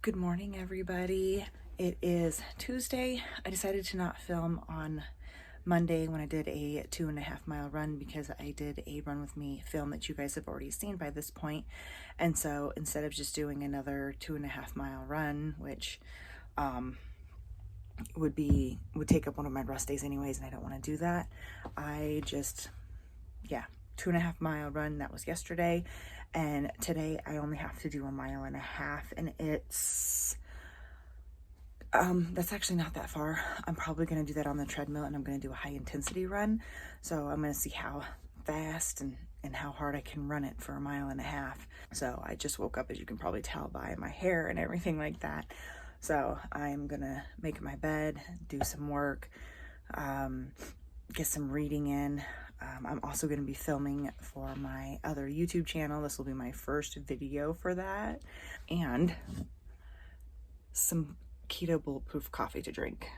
Good morning, everybody. It is Tuesday. I decided to not film on Monday when I did a 2.5 mile run because I did a Run With Me film that you guys have already seen by this point. And so instead of just doing another 2.5 mile run, which would take up one of my rest days anyways, and I don't want to do that, I just, 2.5 mile run. That was yesterday. And today I only have to do 1.5 miles, and it's that's actually not that far. I'm probably going to do that on the treadmill, and I'm going to do a high intensity run. So I'm going to see how fast and how hard I can run it for 1.5 miles. So I just woke up, as you can probably tell by my hair and everything like that. So I'm going to make my bed, do some work, get some reading in. I'm also going to be filming for my other YouTube channel. This will be my first video for that. And some keto bulletproof coffee to drink.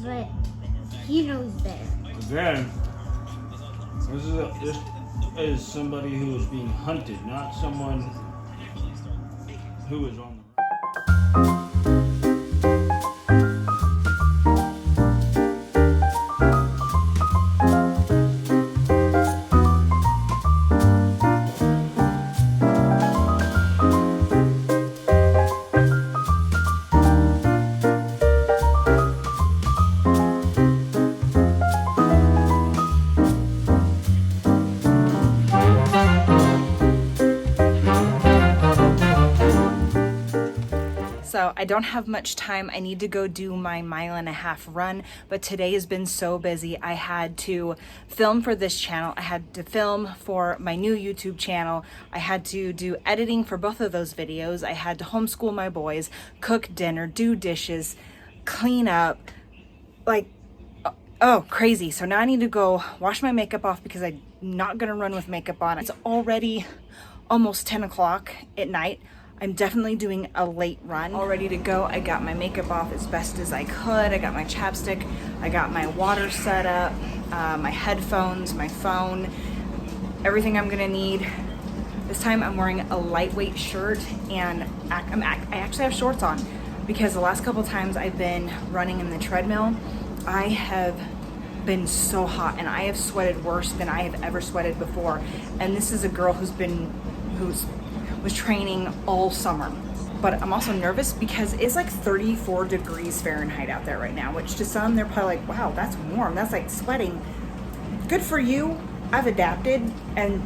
But Hino's there. Again, this is somebody who is being hunted, not someone who is on the run. So I don't have much time. I need to go do my 1.5 mile run, but today has been so busy. I had to film for this channel. I had to film for my new YouTube channel. I had to do editing for both of those videos. I had to homeschool my boys, cook dinner, do dishes, clean up, crazy. So now I need to go wash my makeup off because I'm not gonna run with makeup on. It's already almost 10 o'clock at night. I'm definitely doing a late run. All ready to go. I got my makeup off as best as I could. I got my chapstick. I got my water set up, my headphones, my phone, everything I'm gonna need. This time I'm wearing a lightweight shirt, and I actually have shorts on because the last couple times I've been running in the treadmill, I have been so hot and I have sweated worse than I have ever sweated before. And this is a girl who was training all summer. But I'm also nervous because it's like 34 degrees Fahrenheit out there right now, which to some, they're probably like, wow, that's warm. That's like sweating. Good for you. I've adapted, and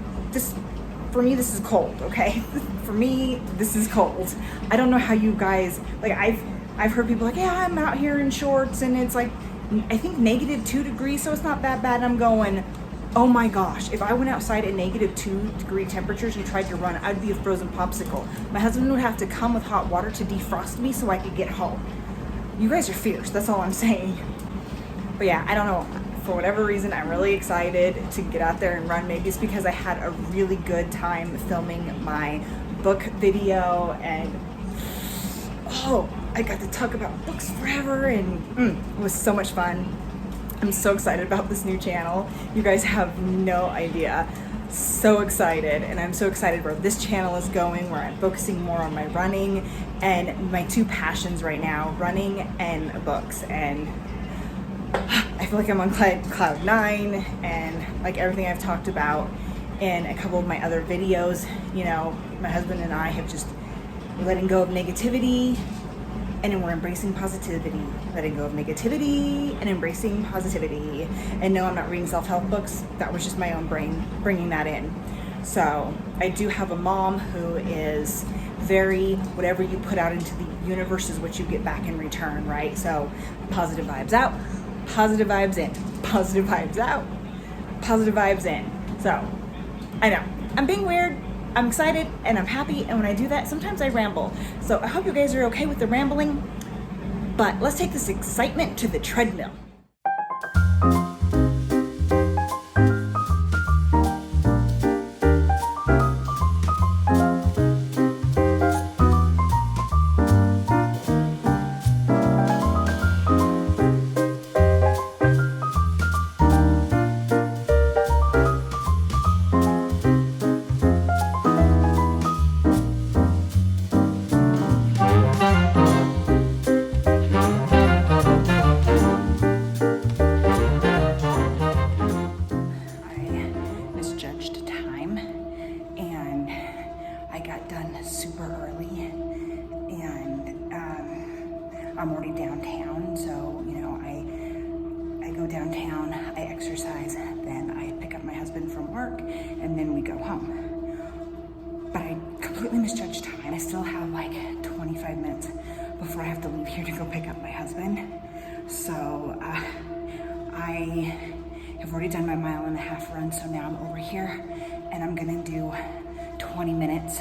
for me, this is cold, okay? For me, this is cold. I don't know how you guys, like I've heard people like, yeah, I'm out here in shorts and it's like, I think -2 degrees, so it's not that bad. And I'm going, oh my gosh, if I went outside at -2 degree temperatures and tried to run, I'd be a frozen popsicle. My husband would have to come with hot water to defrost me so I could get home. You guys are fierce, that's all I'm saying. But yeah, I don't know. For whatever reason, I'm really excited to get out there and run. Maybe it's because I had a really good time filming my book video, and I got to talk about books forever, and it was so much fun. I'm so excited about this new channel. You guys have no idea. So excited, and I'm so excited where this channel is going, where I'm focusing more on my running and my two passions right now, running and books. And I feel like I'm on cloud 9, and like everything I've talked about in a couple of my other videos, you know, my husband and I have just letting go of negativity, and then we're embracing positivity, letting go of negativity and embracing positivity. And no, I'm not reading self-help books. That was just my own brain bringing that in. So I do have a mom who is very, whatever you put out into the universe is what you get back in return, right? So positive vibes out, positive vibes in, positive vibes out, positive vibes in. So I know I'm being weird. I'm excited and I'm happy, and when I do that, sometimes I ramble. So I hope you guys are okay with the rambling, but let's take this excitement to the treadmill. I'm already downtown, so you know, I go downtown, I exercise, then I pick up my husband from work, and then we go home. But I completely misjudged time. I still have like 25 minutes before I have to leave here to go pick up my husband. So I have already done my 1.5 mile run, so now I'm over here, and I'm gonna do 20 minutes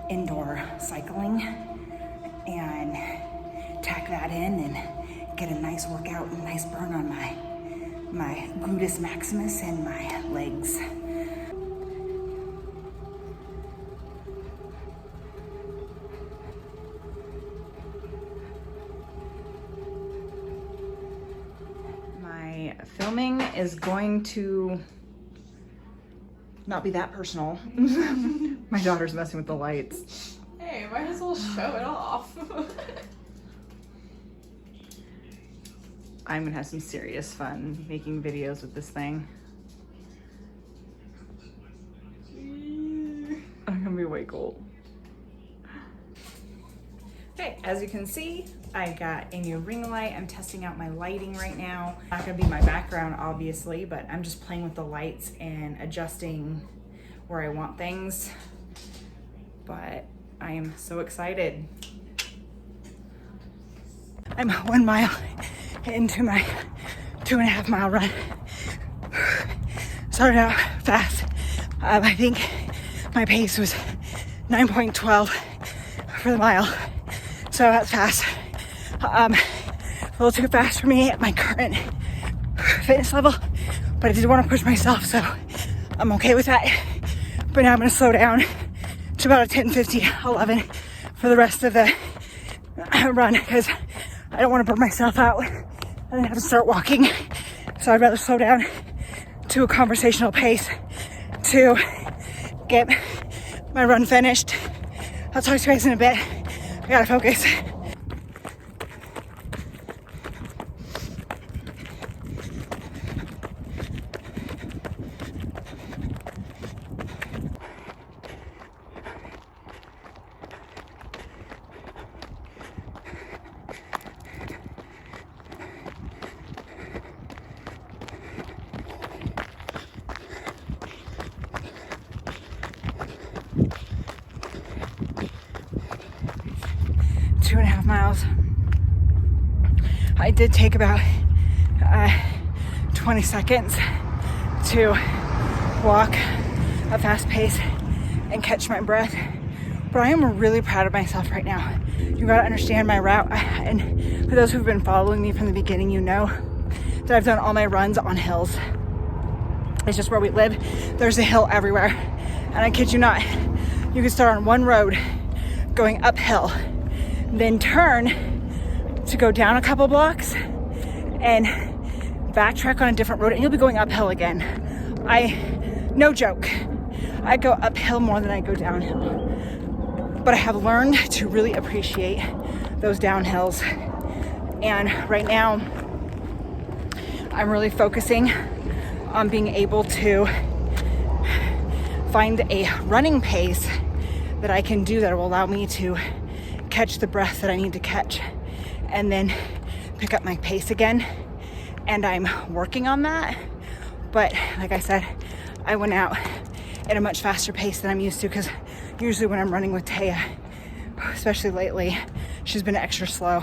indoor cycling and tack that in and get a nice workout and nice burn on my gluteus maximus and my legs. My filming is going to not be that personal. My daughter's messing with the lights. Hey, might as well show it off. I'm gonna have some serious fun making videos with this thing. I'm gonna be way cold. Okay, as you can see, I got a new ring light. I'm testing out my lighting right now. Not gonna be my background, obviously, but I'm just playing with the lights and adjusting where I want things. But I am so excited. I'm 1 mile into my 2.5 mile run. Started out fast. I think my pace was 9.12 for the mile. So that's fast. A little too fast for me at my current fitness level, but I did want to push myself, so I'm okay with that. But now I'm gonna slow down to about a 10:50, 11 for the rest of the run, because I don't want to burn myself out and then have to start walking. So I'd rather slow down to a conversational pace to get my run finished. I'll talk to you guys in a bit. I gotta focus. Miles. I did take about 20 seconds to walk a fast pace and catch my breath, but I am really proud of myself right now. You gotta understand my route, and for those who've been following me from the beginning, you know that I've done all my runs on hills. It's just where we live. There's a hill everywhere, and I kid you not, you can start on one road going uphill, then turn to go down a couple blocks and backtrack on a different road, and you'll be going uphill again. No joke, I go uphill more than I go downhill. But I have learned to really appreciate those downhills. And right now, I'm really focusing on being able to find a running pace that I can do that will allow me to catch the breath that I need to catch and then pick up my pace again. And I'm working on that. But like I said, I went out at a much faster pace than I'm used to, because usually when I'm running with Taya, especially lately, she's been extra slow,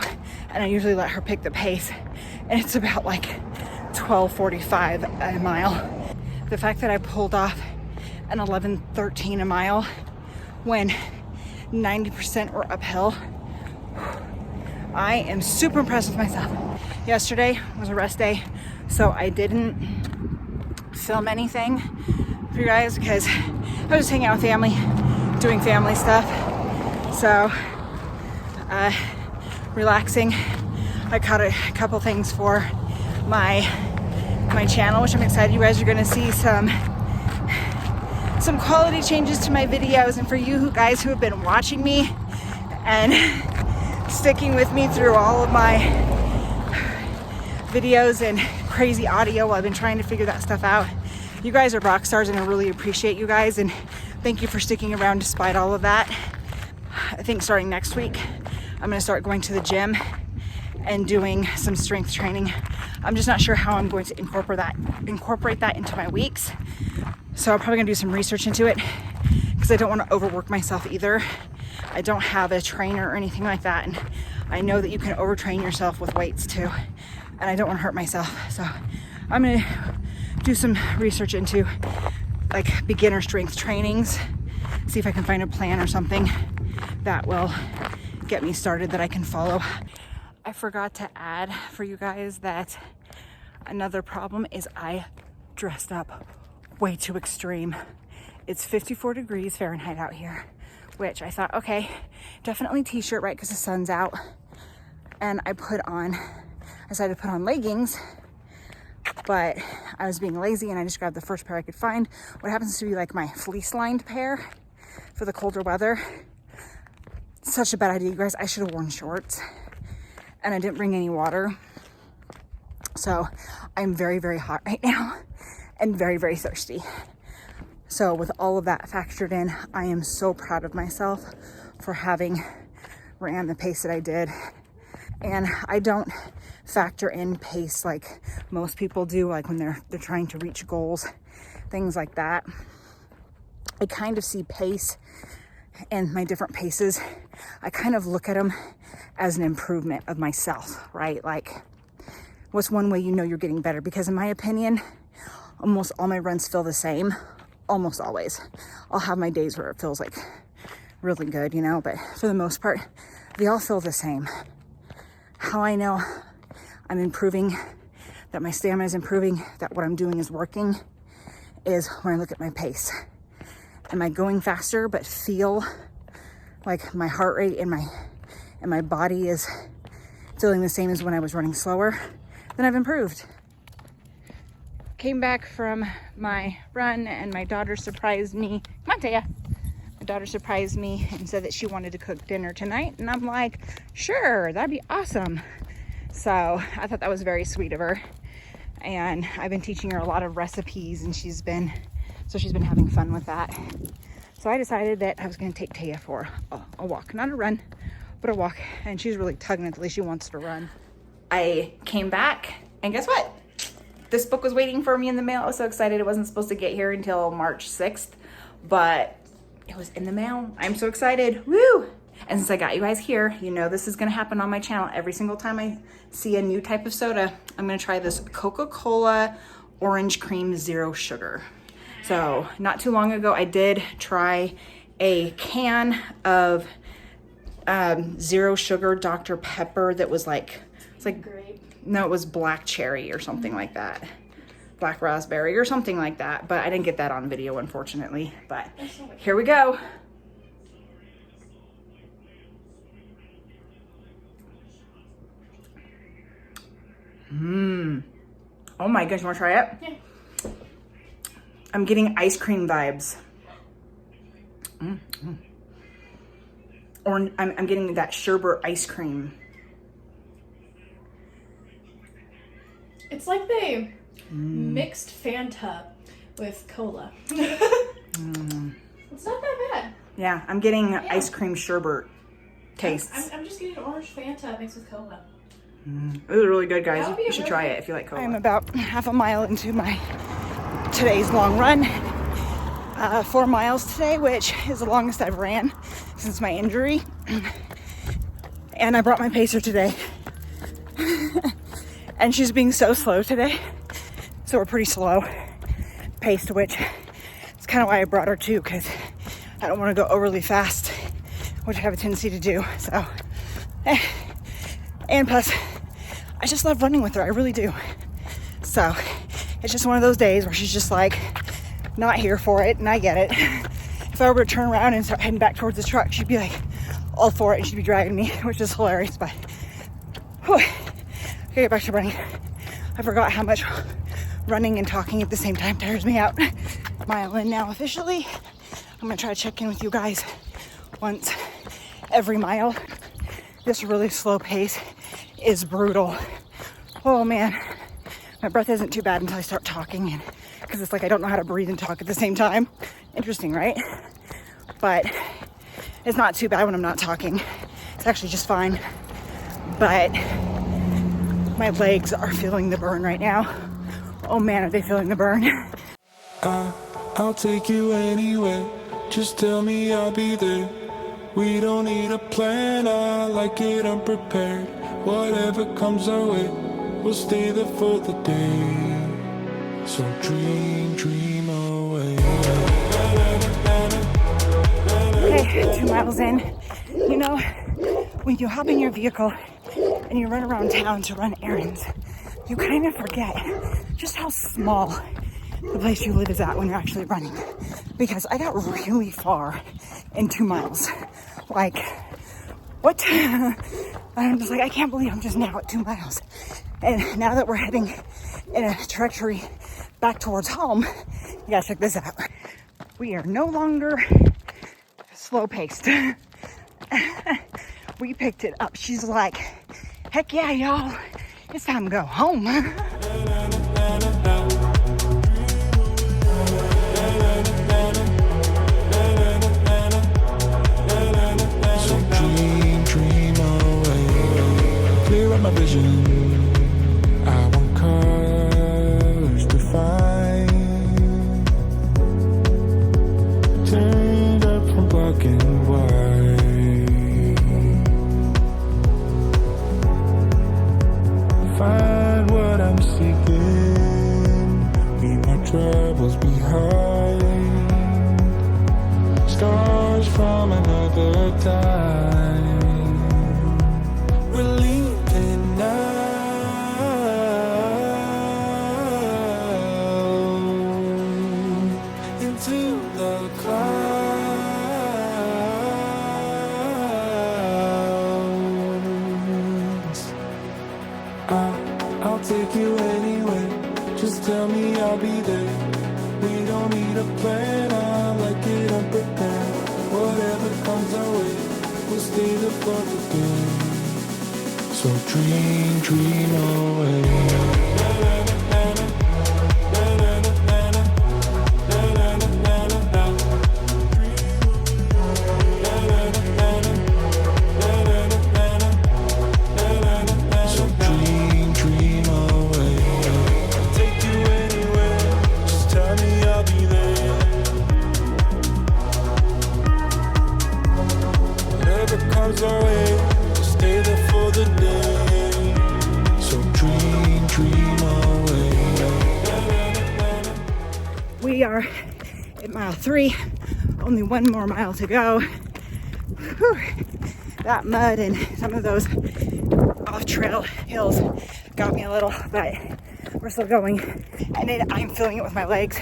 and I usually let her pick the pace, and it's about like 12:45 a mile. The fact that I pulled off and 11:13 a mile when 90% were uphill. I am super impressed with myself. Yesterday was a rest day, so I didn't film anything for you guys because I was just hanging out with family, doing family stuff. So, relaxing. I caught a couple things for my channel, which I'm excited. You guys are gonna see some quality changes to my videos, and for you guys who have been watching me and sticking with me through all of my videos and crazy audio while I've been trying to figure that stuff out. You guys are rock stars, and I really appreciate you guys, and thank you for sticking around despite all of that. I think starting next week, I'm gonna start going to the gym and doing some strength training. I'm just not sure how I'm going to incorporate that into my weeks. So I'm probably gonna do some research into it because I don't want to overwork myself either. I don't have a trainer or anything like that, and I know that you can overtrain yourself with weights too, and I don't want to hurt myself. So I'm gonna do some research into like beginner strength trainings, see if I can find a plan or something that will get me started that I can follow. I forgot to add for you guys that another problem is I dressed up way too extreme. It's 54 degrees Fahrenheit out here, which I thought, okay, definitely t-shirt, right, because the sun's out. And I decided to put on leggings, but I was being lazy and I just grabbed the first pair I could find. What happens to be like my fleece lined pair for the colder weather. Such a bad idea, you guys. I should have worn shorts, and I didn't bring any water. So I'm very, very hot right now and very, very thirsty. So with all of that factored in, I am so proud of myself for having ran the pace that I did. And I don't factor in pace like most people do, like when they're trying to reach goals, things like that. I kind of see pace and my different paces, I kind of look at them as an improvement of myself, right? Like, what's one way you know you're getting better? Because in my opinion, almost all my runs feel the same, almost always. I'll have my days where it feels like really good, you know, but for the most part, they all feel the same. How I know I'm improving, that my stamina is improving, that what I'm doing is working, is when I look at my pace. Am I going faster but feel like my heart rate and my body is feeling the same as when I was running slower? Then I've improved. Came back from my run and my daughter surprised me. Come on, Taya. My daughter surprised me and said that she wanted to cook dinner tonight, and I'm like, sure, that'd be awesome. So I thought that was very sweet of her, and I've been teaching her a lot of recipes, and she's been having fun with that. So I decided that I was going to take Taya for a walk, not a run, but a walk, and she's really tugging until she wants to run. I came back, and guess what? This book was waiting for me in the mail. I was so excited. It wasn't supposed to get here until March 6th, but it was in the mail. I'm so excited. Woo! And since I got you guys here, you know this is going to happen on my channel. Every single time I see a new type of soda, I'm going to try this Coca-Cola Orange Cream Zero Sugar. So not too long ago, I did try a can of Zero Sugar Dr. Pepper that was like, it's like grape. No, it was black cherry or something like that. Black raspberry or something like that. But I didn't get that on video, unfortunately. But here we go. Oh my gosh, you want to try it? Yeah. I'm getting ice cream vibes. Or I'm getting that sherbet ice cream. It's like they mixed Fanta with cola. It's not that bad. Yeah, I'm getting ice cream sherbet tastes. I'm just getting orange Fanta mixed with cola. It was really good, guys. You should try it if you like cola. I'm about half a mile into today's long run. 4 miles today, which is the longest I've ran since my injury. And I brought my pacer today. And she's being so slow today. So we're pretty slow paced, which is kind of why I brought her too, because I don't want to go overly fast, which I have a tendency to do. So, and plus, I just love running with her. I really do. So it's just one of those days where she's just like not here for it, and I get it. If I were to turn around and start heading back towards the truck, she'd be like all for it, and she'd be dragging me, which is hilarious. But whew, okay, get back to running. I forgot how much running and talking at the same time tires me out. Mile in now officially. I'm gonna try to check in with you guys once every mile. This really slow pace is brutal. Oh man, my breath isn't too bad until I start talking, and because it's like I don't know how to breathe and talk at the same time. Interesting, right? But it's not too bad when I'm not talking. It's actually just fine. But my legs are feeling the burn right now. Oh man, are they feeling the burn? I'll take you anywhere. Just tell me I'll be there. We don't need a plan, I like it unprepared. Whatever comes our way, we'll stay there for the day. So dream away. Okay, 2 miles in. You know, when you hop in your vehicle and you run around town to run errands, you kind of forget just how small the place you live is at when you're actually running. Because I got really far in 2 miles. Like, what? I'm just like, I can't believe I'm just now at 2 miles. And now that we're heading in a trajectory back towards home, you gotta check this out. We are no longer slow paced. We picked it up. She's like, heck yeah, y'all. It's time to go home. So dream away. Clear up my vision. I want colors to find. Turned up from black and white. Find what I'm seeking. Leave my troubles behind. Stars from another time. We're leaving now. Into the clouds. I'll take you anywhere. Just tell me I'll be there. We don't need a plan. I like it unprepared. Whatever comes our way, we'll stay there for the day. So dream away. So dream away. I'll take you anywhere. Just tell me I'll be there. Whatever comes our way, we'll stay there for the day. So dream away. We are at mile 3. Only 1 more mile to go. Whew. That mud and some of those off-trail hills got me a little, but we're still going. And I'm feeling it with my legs.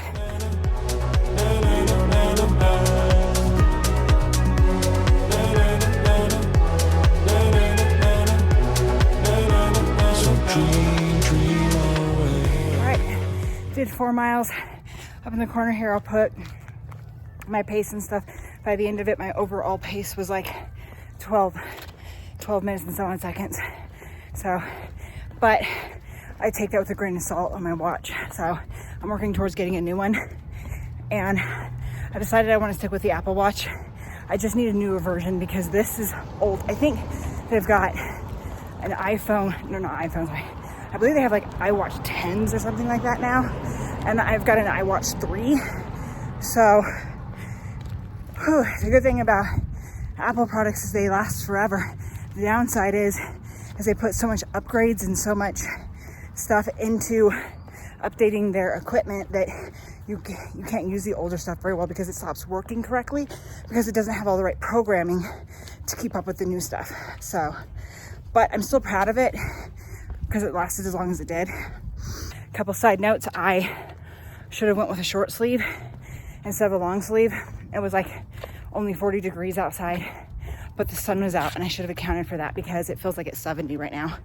So dream away. All right, did 4 miles. Up in the corner here, I'll put my pace and stuff. By the end of it, my overall pace was like 12 minutes and so on seconds. So, but I take that with a grain of salt on my watch. So I'm working towards getting a new one. And I decided I want to stick with the Apple Watch. I just need a newer version because this is old. I think they've got an iPhone, no, not iPhones. I believe they have like iWatch 10s or something like that now. And I've got an iWatch 3. So, the good thing about Apple products is they last forever. The downside is they put so much upgrades and so much stuff into updating their equipment that you can't use the older stuff very well because it stops working correctly because it doesn't have all the right programming to keep up with the new stuff. So, but I'm still proud of it because it lasted as long as it did. A couple side notes, I should have went with a short sleeve instead of a long sleeve. It was like only 40 degrees outside, but the sun was out and I should have accounted for that because it feels like it's 70 right now.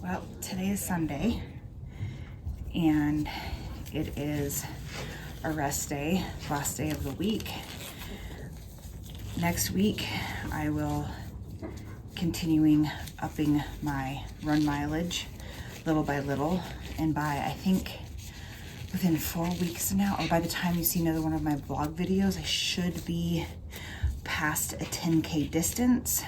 Well, today is Sunday and it is a rest day, last day of the week. Next week, I will continuing upping my run mileage little by little, and by I think within 4 weeks now, or by the time you see another one of my vlog videos, I should be past a 10K distance.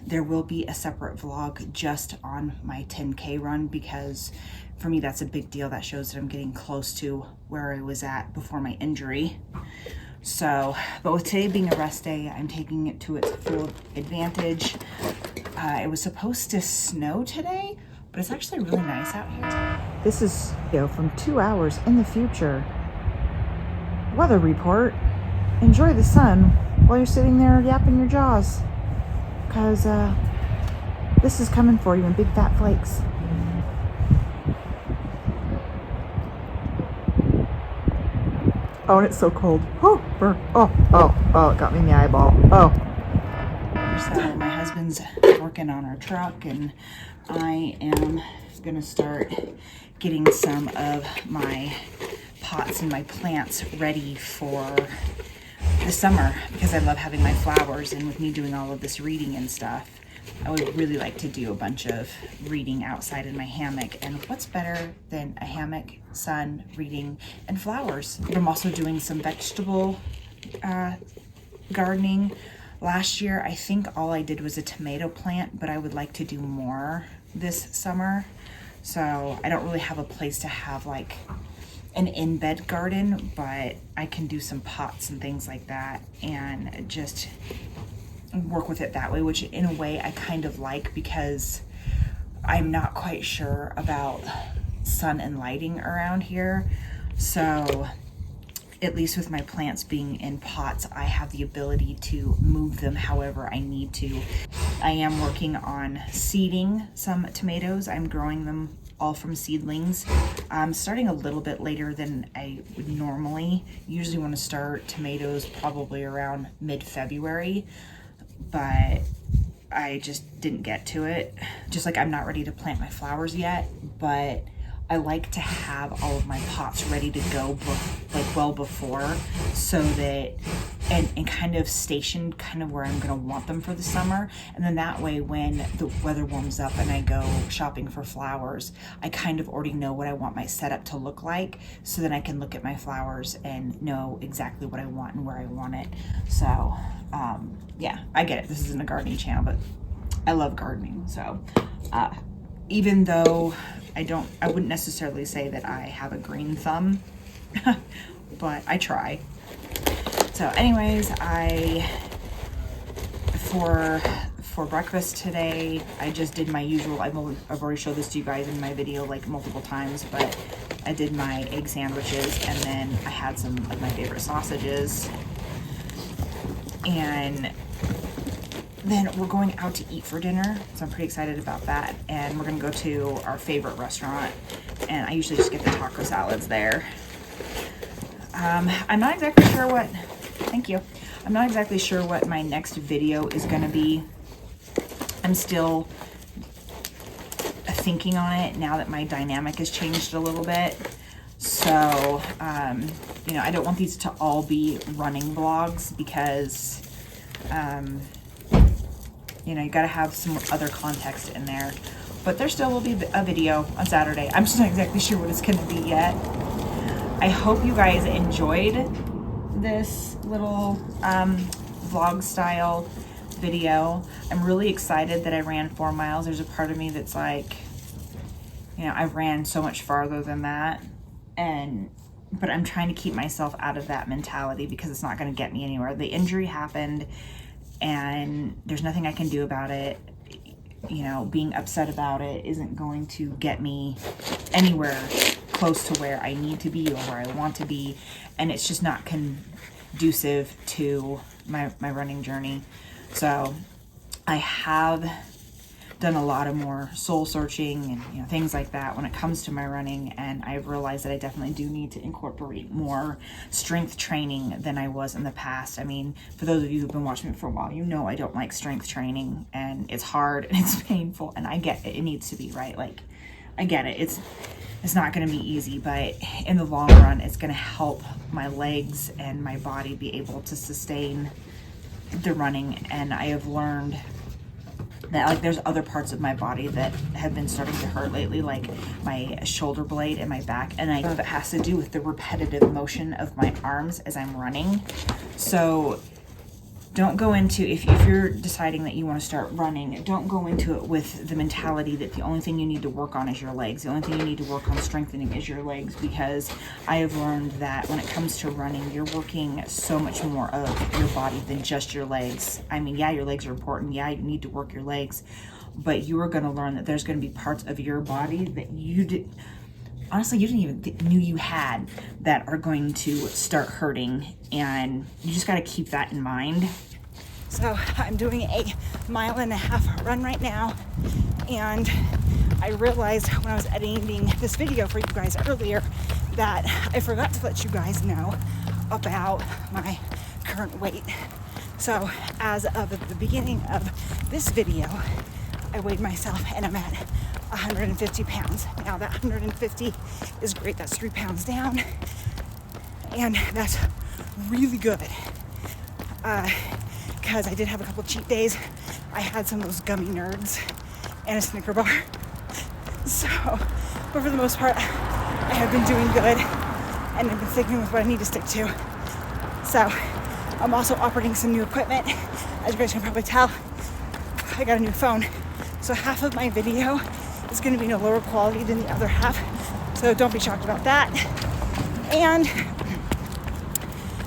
There will be a separate vlog just on my 10K run because for me that's a big deal. That shows that I'm getting close to where I was at before my injury. So, but with today being a rest day, I'm taking it to its full advantage. It was supposed to snow today, but it's actually really nice out here. This is, from 2 hours in the future. Weather report. Enjoy the sun while you're sitting there yapping your jaws. Because this is coming for you in big fat flakes. Oh, and it's so cold. Oh, burn. Oh, it got me in the eyeball. Oh. So my husband's working on our truck and I am gonna start getting some of my pots and my plants ready for the summer because I love having my flowers, and with me doing all of this reading and stuff, I would really like to do a bunch of reading outside in my hammock, and what's better than a hammock, sun, reading, and flowers. I'm also doing some vegetable gardening. Last year, I think all I did was a tomato plant, but I would like to do more this summer. So I don't really have a place to have like an in-bed garden, but I can do some pots and things like that and just work with it that way, which in a way I kind of like because I'm not quite sure about sun and lighting around here. So at least with my plants being in pots, I have the ability to move them however I need to. I am working on seeding some tomatoes. I'm growing them all from seedlings. I'm starting a little bit later than I would normally. Usually want to start tomatoes probably around mid-February, but I just didn't get to it. Just like I'm not ready to plant my flowers yet, but I like to have all of my pots ready to go like well before, so that and kind of stationed kind of where I'm gonna want them for the summer. And then that way when the weather warms up and I go shopping for flowers, I kind of already know what I want my setup to look like, so then I can look at my flowers and know exactly what I want and where I want it. So yeah, I get it. This isn't a gardening channel, but I love gardening. So even though I wouldn't necessarily say that I have a green thumb, but I try. So anyways, for breakfast today, I just did my usual, I've already showed this to you guys in my video like multiple times, but I did my egg sandwiches and then I had some of my favorite sausages. And then we're going out to eat for dinner, so I'm pretty excited about that. And we're gonna go to our favorite restaurant, and I usually just get the taco salads there. I'm not exactly sure what, thank you. I'm not exactly sure what my next video is gonna be. I'm still thinking on it now that my dynamic has changed a little bit. So, you know, I don't want these to all be running vlogs because, you know, you gotta have some other context in there. But there still will be a video on Saturday. I'm just not exactly sure what it's gonna be yet. I hope you guys enjoyed this little vlog style video. I'm really excited that I ran 4 miles. There's a part of me that's like, you know, I've ran so much farther than that, but I'm trying to keep myself out of that mentality because it's not going to get me anywhere. The injury happened and there's nothing I can do about it. You know, being upset about it isn't going to get me anywhere close to where I need to be or where I want to be, and it's just not conducive to my running journey. So I have done a lot of more soul searching and, you know, things like that when it comes to my running, and I've realized that I definitely do need to incorporate more strength training than I was in the past. I mean, for those of you who've been watching me for a while, you know I don't like strength training, and it's hard and it's painful, and I get it. It needs to be, right? Like, I get it. It's not going to be easy, but in the long run, it's going to help my legs and my body be able to sustain the running. And I have learned that, like, there's other parts of my body that have been starting to hurt lately, like my shoulder blade and my back, and I think it has to do with the repetitive motion of my arms as I'm running. So don't go into, if you're deciding that you want to start running, don't go into it with the mentality that the only thing you need to work on is your legs. The only thing you need to work on strengthening is your legs, because I have learned that when it comes to running, you're working so much more of your body than just your legs. I mean, yeah, your legs are important. Yeah, you need to work your legs, but you are going to learn that there's going to be parts of your body that honestly, you didn't even knew you had, that are going to start hurting, and you just got to keep that in mind. So I'm doing a 1.5 mile run right now, and I realized when I was editing this video for you guys earlier that I forgot to let you guys know about my current weight. So as of the beginning of this video, I weighed myself and I'm at 150 pounds. Now that 150 is great. That's 3 pounds down, and that's really good. Because I did have a couple cheat days. I had some of those gummy nerds and a Snicker bar. So, but for the most part, I have been doing good, and I've been sticking with what I need to stick to. So, I'm also operating some new equipment. As you guys can probably tell, I got a new phone. So half of my video is going to be in a lower quality than the other half. So don't be shocked about that. And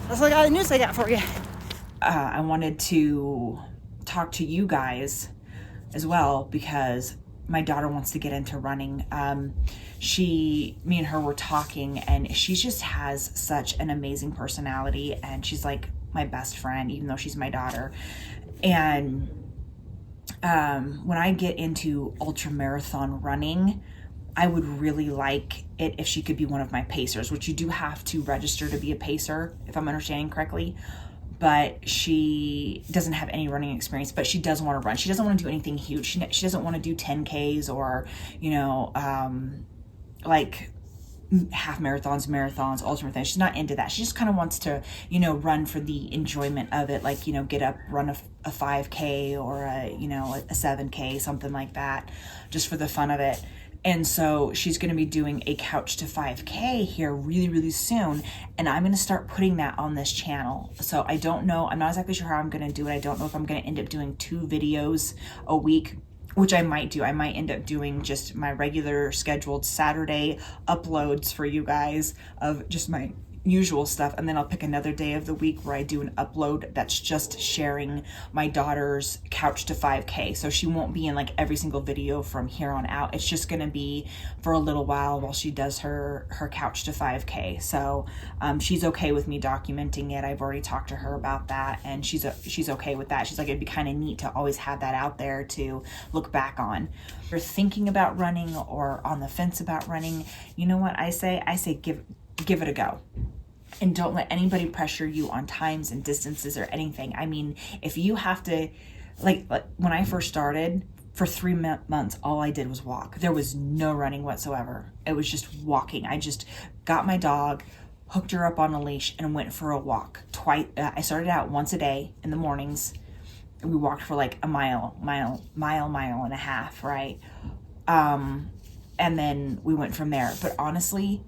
that's all the news I got for you. I wanted to talk to you guys as well, because my daughter wants to get into running. Me and her were talking, and she just has such an amazing personality, and she's like my best friend, even though she's my daughter. And when I get into ultra marathon running, I would really like it if she could be one of my pacers, which you do have to register to be a pacer, if I'm understanding correctly. But she doesn't have any running experience, but she does want to run. She doesn't want to do anything huge. She doesn't want to do 10Ks or, you know, like half marathons, ultra marathons. She's not into that. She just kind of wants to, you know, run for the enjoyment of it. Like, you know, get up, run a 5K or a 7K, something like that, just for the fun of it. And so she's going to be doing a Couch to 5K here really, really soon. And I'm going to start putting that on this channel. So I don't know. I'm not exactly sure how I'm going to do it. I don't know if I'm going to end up doing 2 videos a week, which I might do. I might end up doing just my regular scheduled Saturday uploads for you guys of just my usual stuff, and then I'll pick another day of the week where I do an upload that's just sharing my daughter's Couch to 5K. So she won't be in like every single video from here on out. It's just going to be for a little while she does her Couch to 5K. So she's okay with me documenting it. I've already talked to her about that, and she's okay with that. She's like, it'd be kind of neat to always have that out there to look back on. If you're thinking about running or on the fence about running, you know what I say? I say give it a go. And don't let anybody pressure you on times and distances or anything. I mean, if you have to, like when I first started, for 3 months, all I did was walk. There was no running whatsoever. It was just walking. I just got my dog, hooked her up on a leash, and went for a walk. I started out once a day in the mornings. We walked for like a mile and a half, right? And then we went from there. But honestly,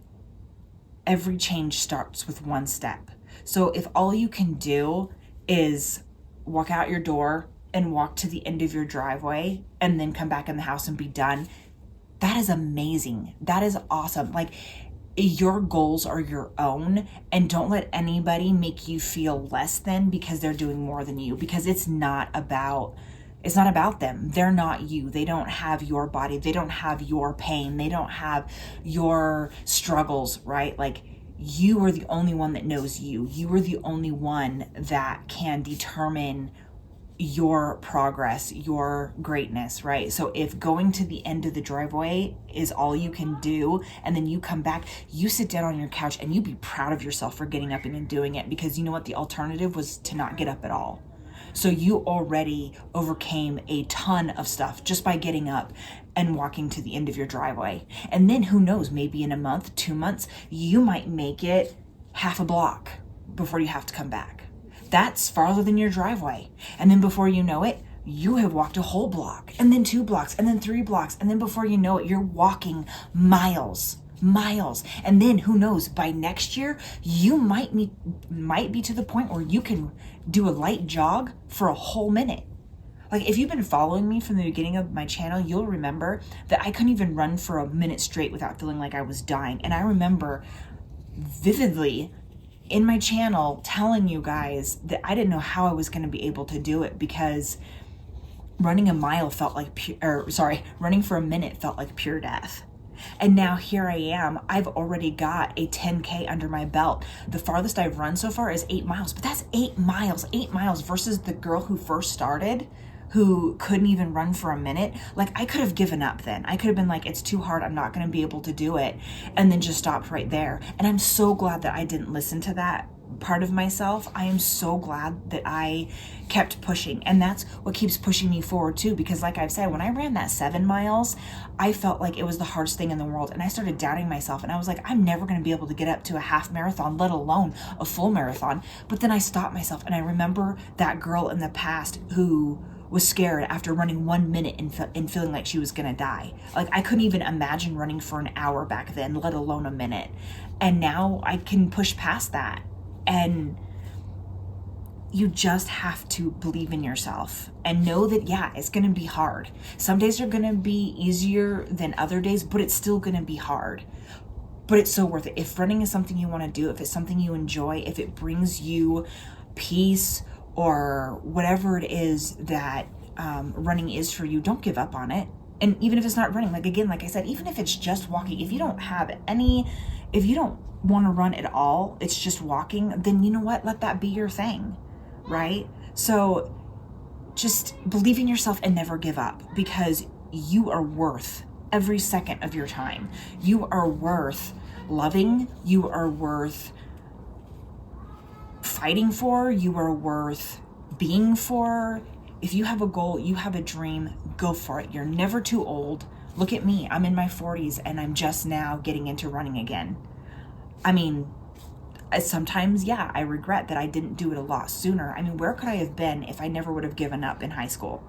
every change starts with one step. So if all you can do is walk out your door and walk to the end of your driveway and then come back in the house and be done, that is amazing. That is awesome. Like, your goals are your own, and don't let anybody make you feel less than because they're doing more than you, because it's not about them. They're not you. They don't have your body. They don't have your pain. They don't have your struggles, right? Like, you are the only one that knows you. You are the only one that can determine your progress, your greatness, right? So if going to the end of the driveway is all you can do, and then you come back, you sit down on your couch and you be proud of yourself for getting up and doing it, because you know what? The alternative was to not get up at all. So you already overcame a ton of stuff just by getting up and walking to the end of your driveway. And then who knows, maybe in a month, 2 months, you might make it half a block before you have to come back. That's farther than your driveway. And then before you know it, you have walked a whole block, and then 2 blocks, and then 3 blocks. And then before you know it, you're walking miles. And then who knows, by next year, you might be to the point where you can do a light jog for a whole minute. Like, if you've been following me from the beginning of my channel, you'll remember that I couldn't even run for a minute straight without feeling like I was dying. And I remember vividly in my channel telling you guys that I didn't know how I was going to be able to do it, because running a mile felt like running for a minute felt like pure death. And now here I am. I've already got a 10K under my belt. The farthest I've run so far is 8 miles, but that's 8 miles versus the girl who first started, who couldn't even run for a minute. Like, I could have given up then. I could have been like, it's too hard, I'm not going to be able to do it, and then just stopped right there. And I'm so glad that I didn't listen to that part of myself. I am so glad that I kept pushing, and that's what keeps pushing me forward too, because like I've said, when I ran that 7 miles, I felt like it was the hardest thing in the world, and I started doubting myself, and I was like, I'm never going to be able to get up to a half marathon, let alone a full marathon. But then I stopped myself, and I remember that girl in the past who was scared after running 1 minute and feeling like she was gonna die. Like, I couldn't even imagine running for an hour back then, let alone a minute. And now I can push past that. And you just have to believe in yourself and know that, yeah, it's gonna be hard. Some days are gonna be easier than other days, but it's still gonna be hard. But it's so worth it. If running is something you wanna do, if it's something you enjoy, if it brings you peace, or whatever it is that running is for you, don't give up on it. And even if it's not running, like, again, like I said, even if it's just walking, if you don't want to run at all, it's just walking, then you know what? Let that be your thing, right? So just believe in yourself and never give up, because you are worth every second of your time. You are worth loving. You are worth fighting for. You are worth being for. If you have a goal, you have a dream, go for it. You're never too old. Look at me. I'm in my 40s and I'm just now getting into running again. I mean, sometimes, yeah, I regret that I didn't do it a lot sooner. I mean, where could I have been if I never would have given up in high school?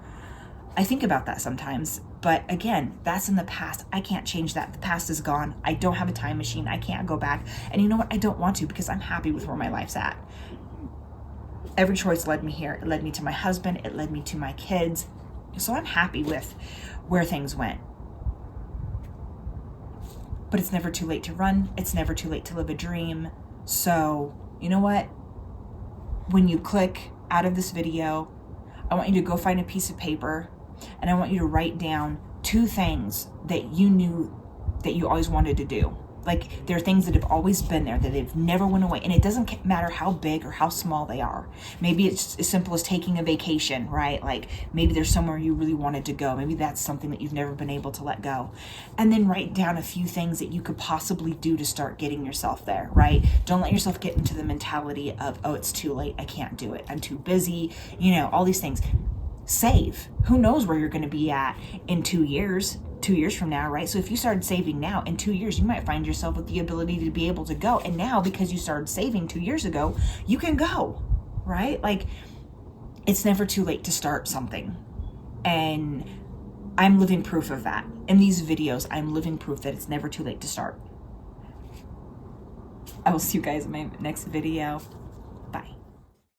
I think about that sometimes, but again, that's in the past. I can't change that. The past is gone. I don't have a time machine. I can't go back. And you know what? I don't want to, because I'm happy with where my life's at. Every choice led me here. It led me to my husband. It led me to my kids. So I'm happy with where things went. But it's never too late to run. It's never too late to live a dream. So, you know what? When you click out of this video, I want you to go find a piece of paper, and I want you to write down 2 things that you knew that you always wanted to do. Like, there are things that have always been there, that they've never went away. And it doesn't matter how big or how small they are. Maybe it's as simple as taking a vacation, right? Like, maybe there's somewhere you really wanted to go. Maybe that's something that you've never been able to let go. And then write down a few things that you could possibly do to start getting yourself there, right? Don't let yourself get into the mentality of, oh, it's too late. I can't do it. I'm too busy. You know, all these things. Save. Who knows where you're going to be at in 2 years? 2 years from now, right? So if you started saving now, in 2 years, you might find yourself with the ability to be able to go. And now, because you started saving 2 years ago, you can go, right? Like, it's never too late to start something. And I'm living proof of that. In these videos, I'm living proof that it's never too late to start. I will see you guys in my next video.